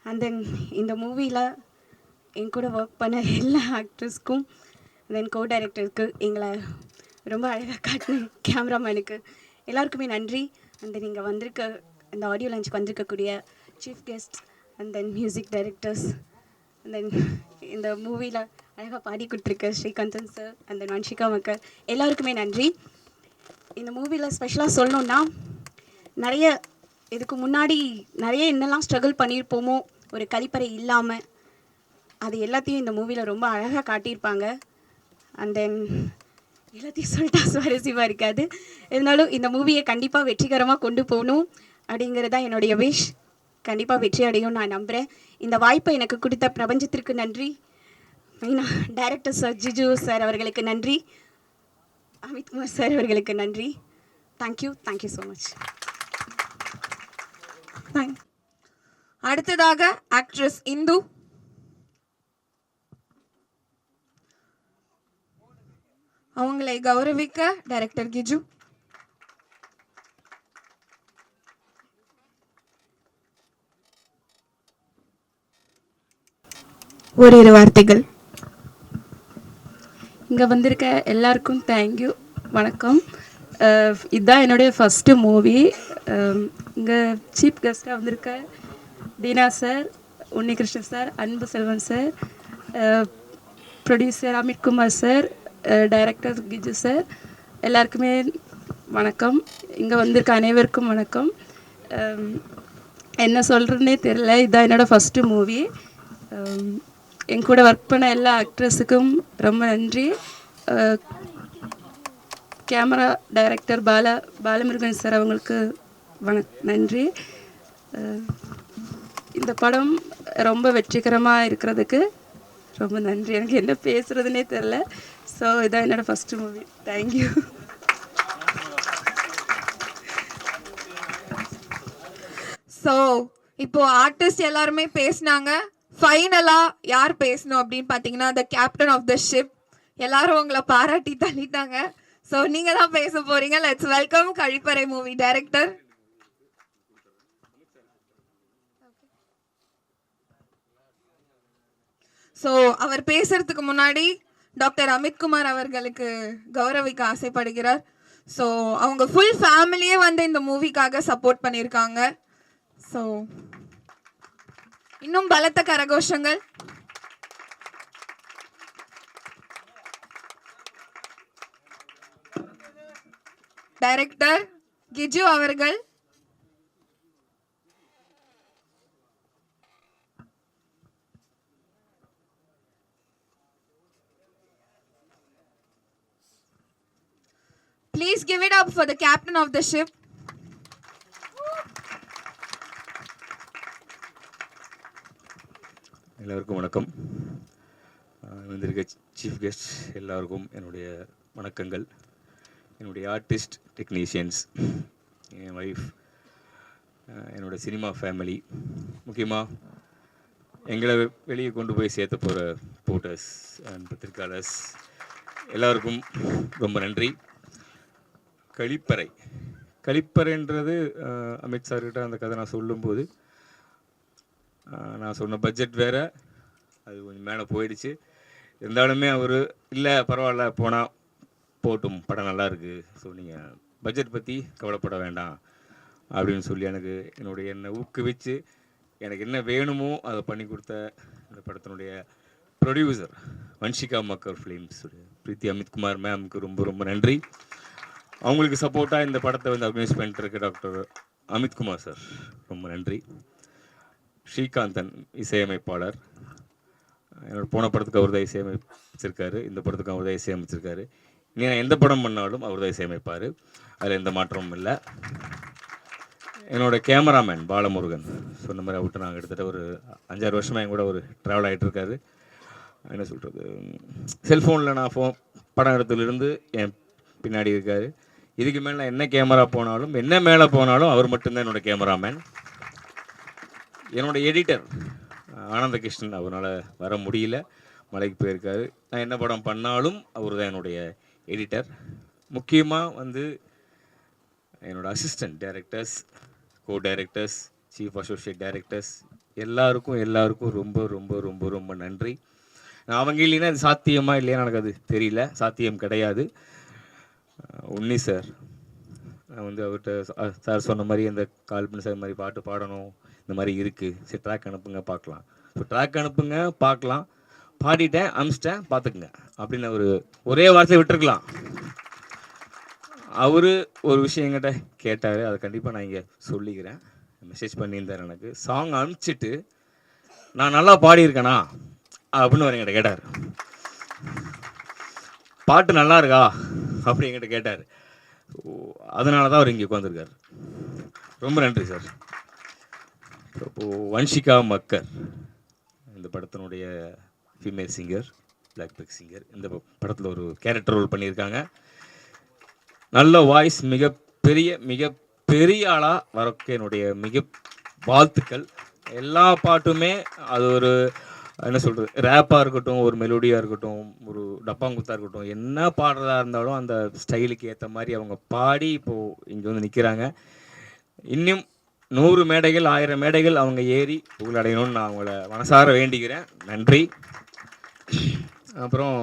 அண்ட் தென் இந்த மூவியில் என் கூட ஒர்க் பண்ண எல்லா ஆக்டர்ஸ்க்கும், தென் கோ டைரக்டருக்கு, எங்களை ரொம்ப அழகாக காட்டின கேமராமேனுக்கு எல்லாருக்குமே நன்றி. அண்ட் தென் இங்கே வந்திருக்க இந்த ஆடியோ லான்ச்சுக்கு வந்திருக்கக்கூடிய chief guest and then music directors, and then இந்த மூவியில் அழகாக பாடி கொடுத்துருக்க Srikanthan sir and then Vanshika மக்கள் எல்லாருக்குமே நன்றி. இந்த மூவியில் ஸ்பெஷலாக சொல்லணுன்னா, இதுக்கு முன்னாடி நிறைய என்னெல்லாம் ஸ்ட்ரகிள் பண்ணியிருப்போமோ ஒரு கழிப்பறை இல்லாமல், அது எல்லாத்தையும் இந்த மூவியில் ரொம்ப அழகாக காட்டியிருப்பாங்க. அண்ட் தென் எல்லாத்தையும் சொல்லிட்டா சுவாரஸ்யமாக இருக்காது, இருந்தாலும் இந்த மூவியை கண்டிப்பாக வெற்றிகரமாக கொண்டு போகணும் அப்படிங்கிறது தான் என்னுடைய விஷ். கண்டிப்பாக வெற்றி அடையும் நான் நம்புகிறேன். இந்த வாய்ப்பை எனக்கு கொடுத்த பிரபஞ்சத்திற்கு நன்றி. மெயினாக டைரக்டர் சார் ஜிஜு சார் அவர்களுக்கு நன்றி, அமித்குமார் சார் அவர்களுக்கு நன்றி. Thank you so much. அடுத்ததாக ஆக்ட்ரஸ் இந்து. அவங்களை கௌரவிக்க டைரக்டர் கிஜு. ஓரிரு வார்த்தைகள். இங்கே வந்திருக்க எல்லாருக்கும் தேங்க்யூ, வணக்கம். இதுதான் என்னுடைய ஃபஸ்ட்டு மூவி. இங்கே சீஃப் கெஸ்ட்டாக வந்திருக்க Dheena sir, Unnikrishnan sir, Anbu Selvan sir, producer Amitkumar sir, director Giju sir, எல்லாருக்குமே வணக்கம். இங்கே வந்திருக்க அனைவருக்கும் வணக்கம். என்ன சொல்கிறதுனே தெரில, இதுதான் என்னோடய ஃபஸ்ட்டு மூவி. என் கூட ஒர்க் பண்ண எல்லா ஆக்ட்ரஸுக்கும் ரொம்ப நன்றி. கேமரா டைரக்டர் பாலமுருகன் சார் அவங்களுக்கு நன்றி. இந்த படம் ரொம்ப வெற்றிகரமாக இருக்கிறதுக்கு ரொம்ப நன்றி. எனக்கு என்ன பேசுகிறதுனே தெரில. ஸோ இதான் என்னோடய ஃபஸ்ட்டு மூவி. தேங்க்யூ. ஸோ இப்போ ஆர்டிஸ்ட் எல்லாருமே பேசினாங்க. ஃபைனலாக யார் பேசணும் அப்படின்னு பார்த்தீங்கன்னா, the captain of the ship. எல்லாரும் உங்களை பாராட்டி தள்ளிட்டாங்க. ஸோ நீங்கள் தான் பேச போகிறீங்க. Let's welcome Kazhipparai movie director. So அவர் பேசுறதுக்கு முன்னாடி டாக்டர் அமித்குமார் அவர்களுக்கு கௌரவிக்க ஆசைப்படுகிறார். ஸோ அவங்க ஃபுல் ஃபேமிலியே வந்து இந்த மூவிக்காக சப்போர்ட் பண்ணியிருக்காங்க. ஸோ இன்னும் பலத்த கரகோஷங்கள். டைரக்டர் கிஜு அவர்கள். Please give it up for the captain of the ship. எல்லாருக்கும் வணக்கம். வந்திருக்க சீஃப் கெஸ்ட் எல்லாருக்கும் என்னுடைய வணக்கங்கள். என்னுடைய ஆர்டிஸ்ட், டெக்னீஷியன்ஸ், என் ஒய்ஃப், என்னோடய சினிமா ஃபேமிலி, முக்கியமாக எங்களை வெளியே கொண்டு போய் சேர்த்த போகிற போட்டர்ஸ் அண்ட் பத்திரிக்கையாளர்ஸ் எல்லாருக்கும் ரொம்ப நன்றி. கழிப்பறைன்றது அமித் சார்கிட்ட அந்த கதை நான் சொல்லும்போது நான் சொன்ன பட்ஜெட் வேறு, அது கொஞ்சம் மேலே போயிடுச்சு. இருந்தாலுமே அவர் இல்லை பரவாயில்ல போனால் போட்டும், படம் நல்லா இருக்குது, ஸோ நீங்கள் பட்ஜெட் பற்றி கவலைப்பட வேண்டாம் அப்படின்னு சொல்லி என்னை ஊக்குவிச்சு எனக்கு என்ன வேணுமோ அதை பண்ணி கொடுத்த இந்த படத்தினுடைய ப்ரொடியூசர் வன்ஷிகா மக்கர் ஃபிலிம்ஸ் பிரீத்தி அமித்குமார் மேம்க்கு ரொம்ப ரொம்ப நன்றி. அவங்களுக்கு சப்போர்ட்டாக இந்த படத்தை வந்து ஆர்கனைஸ் பண்ணிட்டு இருக்க டாக்டர் அமித்குமார் சார் ரொம்ப நன்றி. ஸ்ரீகாந்தன் இசையமைப்பாளர், என்னோட போன படத்துக்கு அவர் தான் இசையமைச்சிருக்காரு, இந்த படத்துக்கு அவர் தான் இசையமைச்சிருக்காரு. இனி நான் எந்த படம் பண்ணாலும் அவர் தான் இசையமைப்பார், அதில் எந்த மாற்றமும் இல்லை. என்னோடய கேமராமேன் பாலமுருகன் சொன்ன மாதிரி அவர்கிட்ட நாங்கள் கிட்டத்தட்ட ஒரு 5-6 வருஷமாக என் கூட ஒரு ட்ராவல் ஆகிட்டு இருக்காரு. என்ன சொல்கிறது, செல்ஃபோனில் நான் படம் எடுத்துலேருந்து என் பின்னாடி இருக்கார். இதுக்கு மேலே நான் என்ன கேமரா போனாலும் என்ன மேலே போனாலும் அவர் மட்டும்தான் என்னோடய கேமராமேன். என்னோடய எடிட்டர் ஆனந்தகிருஷ்ணன், அவரால் வர முடியல, மலைக்கு போயிருக்காரு. நான் என்ன படம் பண்ணாலும் அவர் தான் என்னுடைய எடிட்டர். முக்கியமாக வந்து என்னோடய அசிஸ்டன்ட் டைரக்டர்ஸ், கோ டைரக்டர்ஸ், சீஃப் அசோசியேட் டைரக்டர்ஸ் எல்லாருக்கும் ரொம்ப ரொம்ப ரொம்ப ரொம்ப நன்றி. அவங்க இல்லைன்னா அது சாத்தியமா இல்லையா எனக்கு அது தெரியல, சாத்தியம் கிடையாது. உன்னி சார், நான் வந்து அவர்கிட்ட சார் சொன்ன மாதிரி அந்த கால் பண்ணி சார் மாதிரி பாட்டு பாடணும், இந்த மாதிரி இருக்குது, சரி ட்ராக் அனுப்புங்க பார்க்கலாம். ஸோ ட்ராக் அனுப்புங்க பார்க்கலாம், பாடிட்டேன் அனுப்பிச்சிட்டேன் பார்த்துக்குங்க அப்படின்னு ஒரே வார்த்தை விட்டுருக்கலாம். அவர் ஒரு விஷயம் என்கிட்ட கேட்டார், அதை கண்டிப்பாக நான் இங்கே சொல்லிக்கிறேன். மெசேஜ் பண்ணியிருந்தார் எனக்கு. சாங் அனுப்பிச்சிட்டு நான் நல்லா பாடியிருக்கேனா அப்படின்னு அவர் என்கிட்ட கேட்டார். பாட்டு நல்லா இருக்கா அப்படி என்கிட்ட கேட்டார். அதனால தான் அவர் இங்கே உட்காந்துருக்கார். ரொம்ப நன்றி சார். இப்போது வன்ஷிகா மக்கர் இந்த படத்தினுடைய ஃபீமேல் சிங்கர், பிளாக் பெக் சிங்கர், இந்த படத்தில் ஒரு கேரக்டர் ரோல் பண்ணியிருக்காங்க. நல்ல வாய்ஸ், மிகப்பெரிய ஆளாக வரக்கு என்னுடைய வாழ்த்துக்கள். எல்லா பாட்டுமே அது ஒரு என்ன சொல்கிறது, ரேப்பாக இருக்கட்டும், ஒரு மெலோடியாக இருக்கட்டும், ஒரு டப்பாங்குத்தாக இருக்கட்டும், என்ன பாடுறதா இருந்தாலும் அந்த ஸ்டைலுக்கு ஏற்ற மாதிரி அவங்க பாடி இப்போது இங்கே வந்து நிற்கிறாங்க. இன்னும் 100 மேடைகள் 1000 மேடைகள் அவங்க ஏறி புகழடையணும்னு நான் அவங்கள மனசார வேண்டிக்கிறேன். நன்றி. அப்புறம்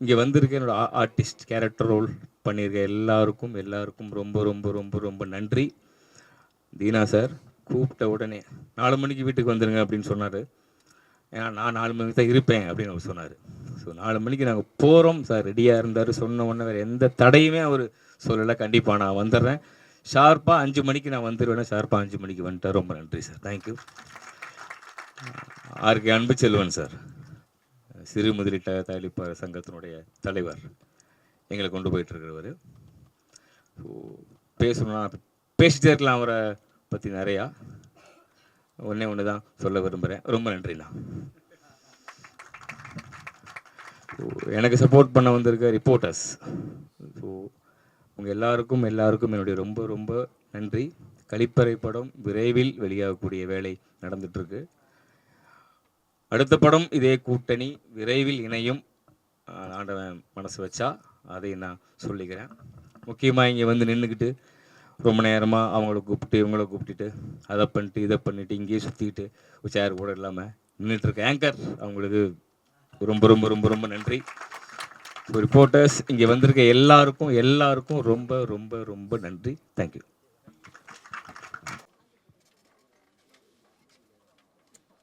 இங்கே வந்திருக்க என்னோட ஆர்டிஸ்ட், கேரக்டர் ரோல் பண்ணியிருக்க எல்லாருக்கும் ரொம்ப ரொம்ப ரொம்ப ரொம்ப நன்றி. தீனா சார் கூப்பிட்ட உடனே 4 மணிக்கு வீட்டுக்கு வந்துடுங்க அப்படின்னு சொன்னார். ஏன்னா நான் 4 மணிக்கு தான் இருப்பேன் அப்படின்னு அவர் சொன்னார். ஸோ 4 மணிக்கு நாங்கள் போகிறோம் சார், ரெடியாக இருந்தார். சொன்ன உடனே வேறு எந்த தடையுமே அவர் சொல்லலை. கண்டிப்பாக நான் வந்துடுறேன், ஷார்ப்பாக 5 மணிக்கு நான் வந்துடுவேன். ஷார்ப்பாக 5 மணிக்கு வந்துட்டார். ரொம்ப நன்றி சார், தேங்க்யூ. ஆர்கே அன்பு செல்வன் சார், சிறு முதலீட்டு தயாரிப்பாளர் சங்கத்தினுடைய தலைவர், எங்களை கொண்டு போயிட்டுருக்கிறவர். ஸோ பேசணும்னா பேசிட்டே இருக்கலாம் அவரை பற்றி நிறையா. ஒன்று தான் சொல்ல விரும்புகிறேன். ரொம்ப நன்றிண்ணா. எனக்கு சப்போர்ட் பண்ண வந்திருக்க ரிப்போர்ட்டர்ஸ், ஸோ உங்கள் எல்லாருக்கும் என்னுடைய ரொம்ப ரொம்ப நன்றி. கழிப்பறை படம் விரைவில் வெளியாகக்கூடிய வேலை நடந்துகிட்ருக்கு. அடுத்த படம் இதே கூட்டணி விரைவில் இணையும், ஆண்டவன் மனசு வச்சா அதை நான் சொல்லிக்கிறேன். முக்கியமாக இங்கே வந்து நின்றுக்கிட்டு ரொம்ப நேரமாக அவங்கள கூப்பிட்டு இவங்கள கூப்பிட்டுட்டு அதை பண்ணிட்டு இதை பண்ணிவிட்டு இங்கேயே சுற்றிக்கிட்டு ஒரு சேர் கூட இல்லாமல் நின்றுட்டுருக்க ஆங்கர், அவங்களுக்கு ரொம்ப ரொம்ப ரொம்ப ரொம்ப நன்றி. ரிப்போர்ட்டர்ஸ், இங்கே வந்திருக்க எல்லாருக்கும் ரொம்ப ரொம்ப ரொம்ப நன்றி. தேங்க்யூ.